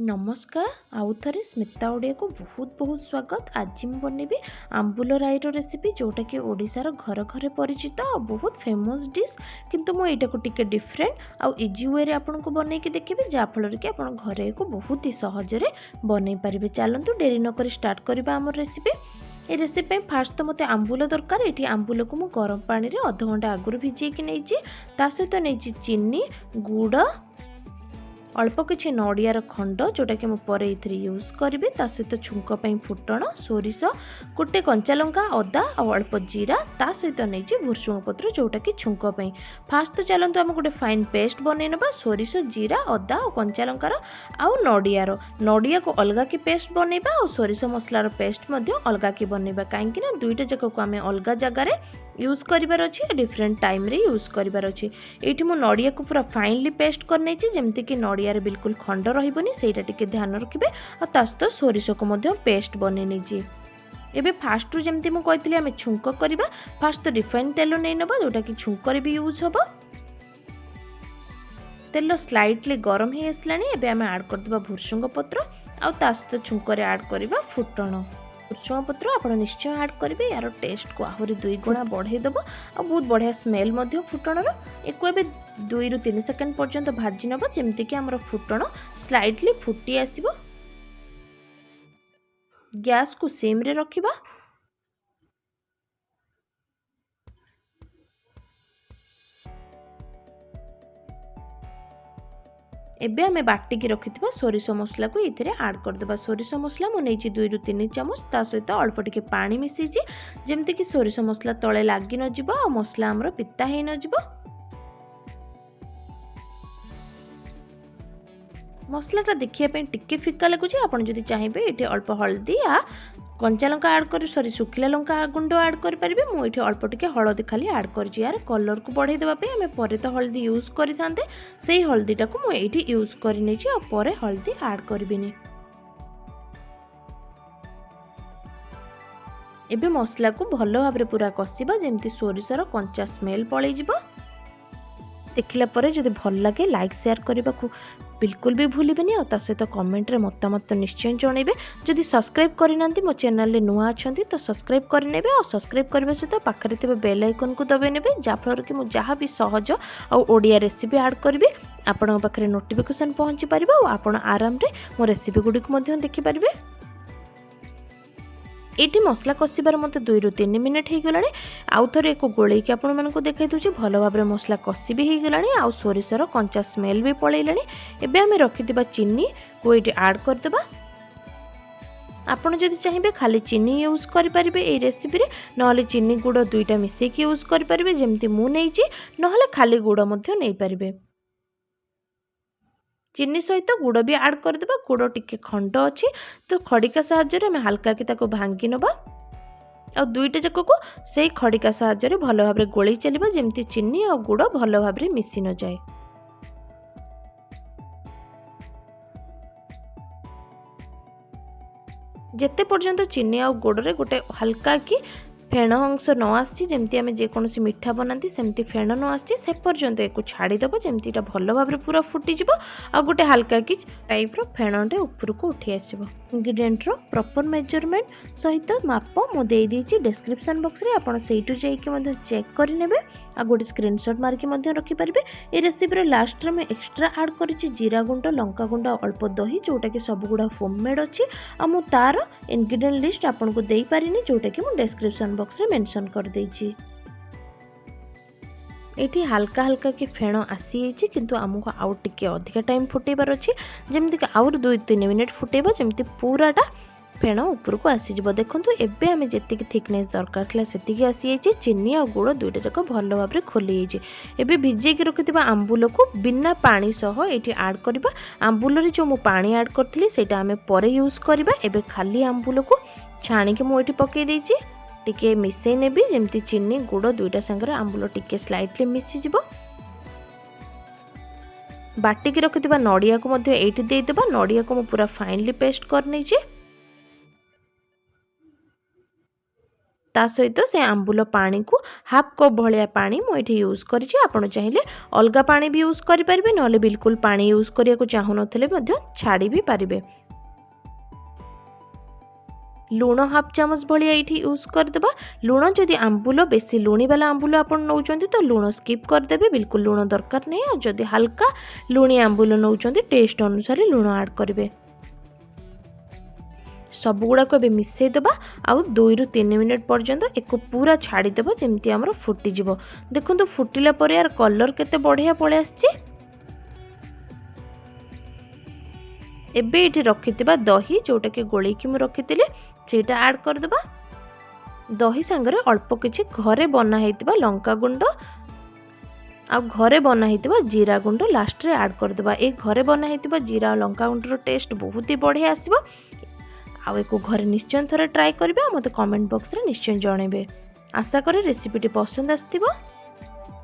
नमस्कार आउ थे स्मिता ओडिया को बहुत बहुत स्वागत। आज मैं बनैबी आंबुल राईर रेसिपी जोटा कि ओडिशार घर घर परिचित और बहुत फेमस डिश किंतु मु एटा को टिके डिफरेंट आउ इजी वे रे आपन को बनै के देखिबे जाफल कि आपन घरे को बहुत ही सहजरे बनै पारिबे। चलंतु डेरी न करी स्टार्ट करबा हमर रेसिपी। ये रेसिपी फास्ट तो मते आंबुल दरकार। ये आंबुल को मु गरम पानी रे आधा घंटा आगुर भिजे कि नहीं ता सहित नहीं चीनी गुड़ अल्प किसी नड़ियार खंड जोटा कि मुझे ये यूज करी ता सहित छुंक फुटण सोरिष गोटे कंचा लंका अदा और अल्प जीरा ता सहित नहीं भुर्सुंग पत्र जोटा कि छुंक फास्ट तो चलते आम गोटे फाइन पेस्ट बन ना सोरिष जीरा अदा और कंचा लंकार आउ नड़िया को अलग की पेस्ट बनैबा और सोरिष मसलार पेस्ट अलग की बनैबा कहीं दुईटा जाक को आम अलग जगार यूज करिबार अछि डिफरेंट टाइम रे यूज करिबार अछि। एठी मु नड़िया को पूरा फाइनली पेस्ट कर नै छी जेमति कि नड़िया रे बिल्कुल खंड रहिबोनी सेटा टिके ध्यान रखिबे आ तास्त सोरिष को मध्य पेस्ट बनै नै छी। एबे फास्ट रु जेमति मु कहितली आमे छुंक करिबा फास्ट तो रिफाइन तेल नै नबा जोटा कि छुंक रे भी यूज होबो। तेल स्लाइटली गरम हे असलानी एबे आमे ऐड कर देबा भुर्सुंग पत्र आ तास्त छुंक रे ऐड करिबा फुटण भुर्सुंग पत्र आप निश्चय ऐड करेंगे। यार टेस्ट को आहरी 2 गुणा बढ़ेदेव और बहुत बढ़िया स्मेल फुटणर एक 2 रु 3 सेकेंड पर्यंत भाजी नब जमती कि आमर फुटण स्लाइटली फुटी आसीबो। गैस को सिम रे रखिबा। एबे हमें बाटिकी रखिथिबा सोरिष मसला को इथिरे ऐड कर देबा। सोरिष मसला मु नेछि 2 रु 3 चमच ता सहित अल्प टिके पानी मिसिछि जेमति कि सोरिष मसला तळे लागि न जिवो आ मसला हमर पिता हे न जिवो। मसलाटा देखिया पे टिके फिका लागुछि आपण जदि चाहिबे एठी अल्प हल्दी आ कंचा लंका ऐड कर सॉरी सुखिला लंका गुंड ऐड कर परिबे। मु एठी अल्प टिके हळदी खाली ऐड करछि। यार कलर को बढ़ाई देबा पे हमें परे तो हल्दी यूज करि थांते सेही हल्दीटा को मु एठी यूज करि नै छी आ परे हल्दी ऐड करबिनी। एबे मसला को भलो भाबरे पूरा कसिबा जेमति सोरिषर कंचा स्मेल पळै जिवो। देखिला परे जदि भल लगे लाइक शेयर करने को बिल्कुल भी भूलिबेनी और सहित कमेंट रे मतामत निश्चय जणेबे। जदि सब्सक्राइब करना मो चैनल नुआ अच्छा तो सब्सक्राइब करने और सब्सक्राइब करने सहित पाखरे थे बेल आइकन को दबे नेबे जाफल कि मुझे जहाँ भी सहज और ओडिया रेसिपी ऐड करी आपण पाखे नोटिफिकेशन पहुँची पार और आपण आराम रे मो रेसिपी गुड़िक देखी पारे। ये मसला कषिबार मत 2 रु 3 मिनिट हो गलानी। आउ थे एक गोल आपण मानक देखा दूसरी भल भाव में मसला कषि भी हो गलानी आउ सोरिषर कंचा स्मेल भी पलैलानी। एबे आमे रखिथिबा चीनी को ये ऐड करदेबा। आपण जदि चाहिए खाली चीनी यूज करें ये रेसिपी रे नहले चीनी गुड़ दुईटा मिसेक यूज करें जमती मु नहीं नहले खाली गुड़ नहीं पारे। चीनी सहित गुड़ भी ऐड करदेबा। गुड़ टिके खंड अच्छी तो खड़िका साहाय्य में हल्का कि भांगी नबा और दुईटा जाक को से खड़िका साहाय्य भल भाव गोली चलवा जमती चीनी और गुड़ भल भाव मिसी न जाए। जेते पर्यंत चीनी और गुड़ रे गोटे हल्का कि फेण अंश न आसी जमती आम जेकोसी मिठा बनाती सेमती फेण न आसी से पर्यंत एक छाड़ीदेव जमती भल भाव पूरा फुटीज आ गोटे हल्का कि टाइप फेणटे ऊपर को उठी आसो। इंग्रीडिएंट रो प्रॉपर मेजरमेंट सहित माप मु दे देछि डिस्क्रिप्शन बॉक्स रे आपण सेइटु जाइके चेक कर नेबे आ गोटे स्क्रीनशॉट मार्की रखी पारे। ये रेसिपी लास्ट में एक्सट्रा ऐड करिछि जीरा गुंड लंका गुंड अल्प दही जोटा कि सब गुड़ा होममेड अच्छी आ मु तार इंग्रीडिएंट लिस्ट आपन को देई पारिनी जोटा कि मु डिस्क्रिप्शन बॉक्स रे मेंशन कर देछि। एठी हल्का हल्का कि फेण आसी किंतु आमको आउ टिके अधिका टाइम फुटेबार अच्छी जमती कि आउ 2-3 मिनिट फुटेबा जमती पूराटा फेण ऊपर को आसीज। देखो एबे आम जी थिकनेस दरकार था से आसी चीनी और गुड़ दुईटा जाक भल भाव खोली एबे भिजेकी रखिथिबा आंबुल को बिना पानी सह ये ऐड करबा। आंबुल जो मु पानी ऐड करथली सेटा आमे परे यूज करबा। एबे खाली आंबुल को छाणिकी मु एठी पकई देछि टिके मिसई नेबी जमती चीनी गुड़ दुईटा संगे आंबुल टिके स्लाइटली मिसी जिवो। बाटिकी रखिथिबा नड़िया को मध्य एठी देई देबा। नड़िया को मु पूरा फाइनली पेस्ट कर नै छी। ता सहित से आंबुल पानी को हाफ कप भाया पानी मुझे यूज करी। आपड़ चाहिए अलग पानी भी यूज करेंगे ना बिल्कुल पानी यूज करने को चाहून छाड़ी भी पारे। लुण हाफ चामच भाया ये यूज करदे। लुण जदि आंबुल बेसी लुणी वाला आंबुल आप नौकरी तो लुण स्किप करदे, बिल्कुल लुण दरकार नहीं। और जदि हल्का लुणी आंबुल नौकरी टेस्ट अनुसार लुण ऐड करेंगे। सबुगुड़ा को मिसई देबा आउ 2 ରୁ 3 मिनट पर्यंत एक पूरा छाड़ीदेव जमती आमर फुटीज। देखो तो फुटिला पर यार कलर केते बढ़िया पड़े आछि। एबे ये रखिथिबा दही जोटा कि गोलेकी मु रखिथिले सेटा ऐड कर देबा। दही सांगरे अल्प किछि घरे बना हेतिबा लंका गुंड आ घरे बना हेतिबा जीरा गुंड लास्ट रे ऐड कर देबा। ए घरे बना हेतिबा जीरा लंका गुंड रो टेस्ट बहुत ही बढ़िया आसीबो। आउ एको घरे निश्चय थरे ट्राई करिबा, मते कमेंट बॉक्स रे निश्चय जणेबे। आशा करे रेसिपीटी पसंद आस्थिबो।